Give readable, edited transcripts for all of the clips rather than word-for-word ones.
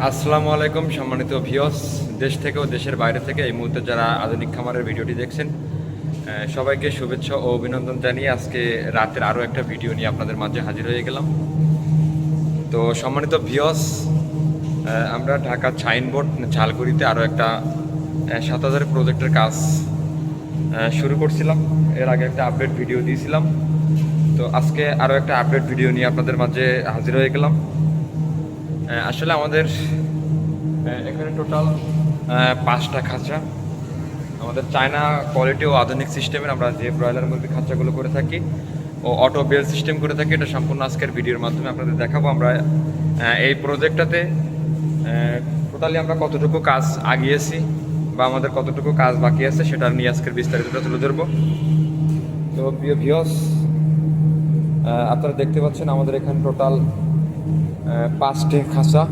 আসসালামু আলাইকুম সম্মানিত ভিউয়ার্স, দেশ থেকে ও দেশের বাইরে থেকে এই মুহূর্তে যারা আধুনিক খামারের ভিডিওটি দেখছেন, সবাইকে শুভেচ্ছা ও অভিনন্দন জানিয়ে আজকে রাতের আরও একটা ভিডিও নিয়ে আপনাদের মাঝে হাজির হয়ে গেলাম। তো সম্মানিত ভিউয়ার্স, আমরা ঢাকা সাইনবোর্ড ঝালকুড়িতে আরও একটা ৭,০০০ প্রজেক্টের কাজ শুরু করছিলাম। এর আগে একটা আপডেট ভিডিও দিয়েছিলাম। তো আজকে আরও একটা আপডেট ভিডিও নিয়ে আপনাদের মাঝে হাজির হয়ে গেলাম। আসলে আমাদের এখানে টোটাল 5টা খাঁচা, আমাদের চায়না কোয়ালিটি ও আধুনিক সিস্টেমের আমরা যে ব্রয়লার মুরগির খাঁচাগুলো করে থাকি ও অটো বেল সিস্টেম করে থাকি, এটা সম্পূর্ণ আজকের ভিডিওর মাধ্যমে আপনাদের দেখাবো। আমরা এই প্রজেক্টটাতে টোটালি আমরা কতটুকু কাজ আগিয়েছি বা আমাদের কতটুকু কাজ বাকি আছে সেটা নিয়ে আজকের বিস্তারিতটা তুলে ধরবো। তো প্রিয় ভিউয়ার্স, আপনারা দেখতে পাচ্ছেন আমাদের এখানে টোটাল 5টি খাঁচা,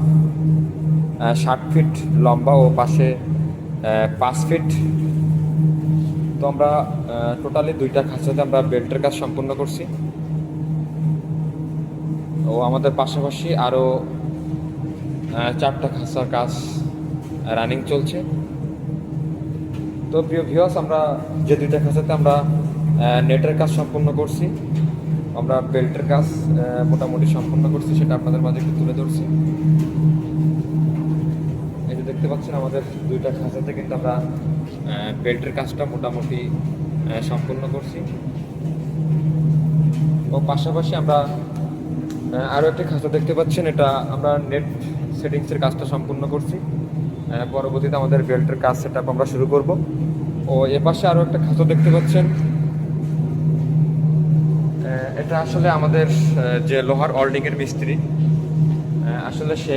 60 ফিট লম্বা ও পাশে 5 ফিট। তো আমরা টোটালি 2টা খাঁচাতে আমরা বেল্টের কাজ সম্পূর্ণ করছি ও আমাদের পাশাপাশি আরও 4টা খাঁচার কাজ রানিং চলছে। তো প্রিয় ভিউয়ার্স, আমরা যে 2টা খাঁচাতে আমরা নেটের কাজ সম্পূর্ণ করছি, আমরা বেল্টের কাজ মোটামুটি সম্পূর্ণ করছি, সেটা আপনাদের মাঝে একটু তুলে ধরছি। এই যে দেখতে পাচ্ছেন আমাদের 2টা খাঁচাতে কিন্তু আমরা বেল্টের কাজটা মোটামুটি সম্পূর্ণ করছি ও পাশাপাশি আমরা আরও একটি খাঁচা দেখতে পাচ্ছেন, এটা আমরা নেট সেটিংসের কাজটা সম্পূর্ণ করছি। পরবর্তীতে আমাদের বেল্টের কাজ সেট আপ আমরা শুরু করব। ও এপাশে আরও একটা খাঁচা দেখতে পাচ্ছেন, এটা আসলে আমাদের যে লোহার ওয়েল্ডিংয়ের মিস্ত্রি, আসলে সে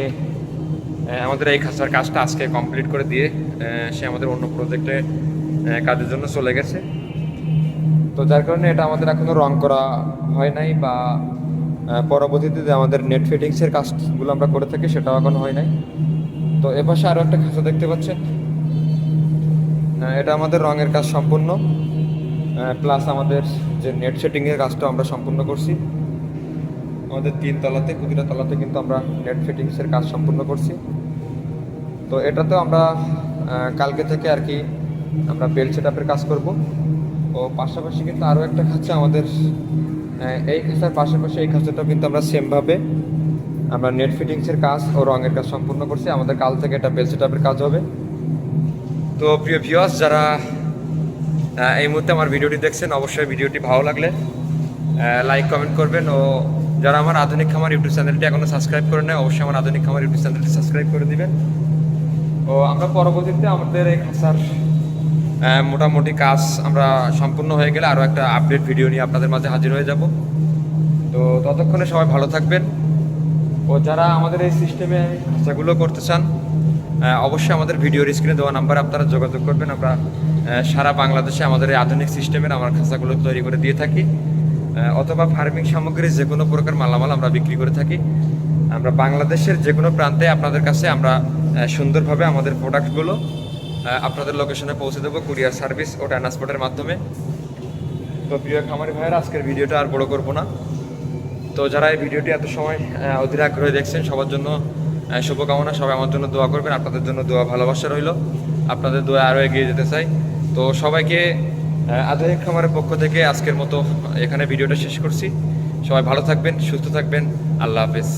আমাদের এই খাঁচার কাজটা আজকে কমপ্লিট করে দিয়ে সে আমাদের অন্য প্রজেক্টে কাজের জন্য চলে গেছে। তো যার কারণে এটা আমাদের এখনও রং করা হয় নাই বা পরবর্তীতে যে আমাদের নেট ফিটিংসের কাজগুলো আমরা করে থাকি সেটাও এখন হয় নাই। তো এপাশে আরও একটা খাঁচা দেখতে পাচ্ছেন, এটা আমাদের রঙের কাজ সম্পূর্ণ, প্লাস আমাদের যে নেট সেটিংয়ের কাজটা আমরা সম্পূর্ণ করছি। আমাদের 3 তলাতে, প্রতিটা তলাতে কিন্তু আমরা নেট ফিটিংসের কাজ সম্পূর্ণ করছি। তো এটাতেও আমরা কালকে থেকে আর কি আমরা বেল্ট সেট আপের কাজ করব। ও পাশাপাশি কিন্তু আরও একটা খাঁচা আমাদের এই খাঁচার পাশাপাশি এই খাঁচাটাও কিন্তু আমরা সেমভাবে আমরা নেট ফিটিংসের কাজ ও রঙের কাজ সম্পূর্ণ করছি। আমাদের কাল থেকে এটা বেল্ট সেট আপের কাজ হবে। তো প্রিয় ভিউয়ার্স, যারা এই মুহূর্তে আমার ভিডিওটি দেখছেন, অবশ্যই ভিডিওটি ভালো লাগলে লাইক কমেন্ট করবেন ও যারা আমার আধুনিক খামার ইউটিউব চ্যানেলটি এখনও সাবস্ক্রাইব করে নেয়, অবশ্যই আমার আধুনিক খামার ইউটিউব চ্যানেলটি সাবস্ক্রাইব করে দিবেন। ও আমরা পরবর্তীতে আমাদের এই খাঁচার মোটামুটি কাজ আমরা সম্পূর্ণ হয়ে গেলে আরও একটা আপডেট ভিডিও নিয়ে আপনাদের মাঝে হাজির হয়ে যাব। তো ততক্ষণে সবাই ভালো থাকবেন ও যারা আমাদের এই সিস্টেমে খাঁচাগুলো করতে চান, অবশ্যই আমাদের ভিডিওর স্ক্রিনে দেওয়া নাম্বারে আপনারা যোগাযোগ করবেন। আমরা সারা বাংলাদেশে আমাদের এই আধুনিক সিস্টেমের আমার খাঁচাগুলো তৈরি করে দিয়ে থাকি, অথবা ফার্মিং সামগ্রী যে কোনো প্রকার মালামাল আমরা বিক্রি করে থাকি। আমরা বাংলাদেশের যে কোনো প্রান্তে আপনাদের কাছে আমরা সুন্দরভাবে আমাদের প্রোডাক্টগুলো আপনাদের লোকেশনে পৌঁছে দেবো কুরিয়ার সার্ভিস ও ট্রান্সপোর্টের মাধ্যমে। তো প্রিয় খামারি ভাইয়েরা, আজকের ভিডিওটা আর বড় করবো না। তো যারা এই ভিডিওটি এত সময় অধীর আগ্রহে দেখছেন, সবার জন্য শুভকামনা। সবাই আমার জন্য দোয়া করবেন, আপনাদের জন্য দোয়া ভালোবাসা রইল। আপনাদের দোয়া আরও এগিয়ে যেতে চাই। তো সবাইকে আধুনিক খামারের পক্ষ থেকে আজকের মতো এখানে ভিডিওটা শেষ করছি। সবাই ভালো থাকবেন, সুস্থ থাকবেন। আল্লাহ হাফেজ।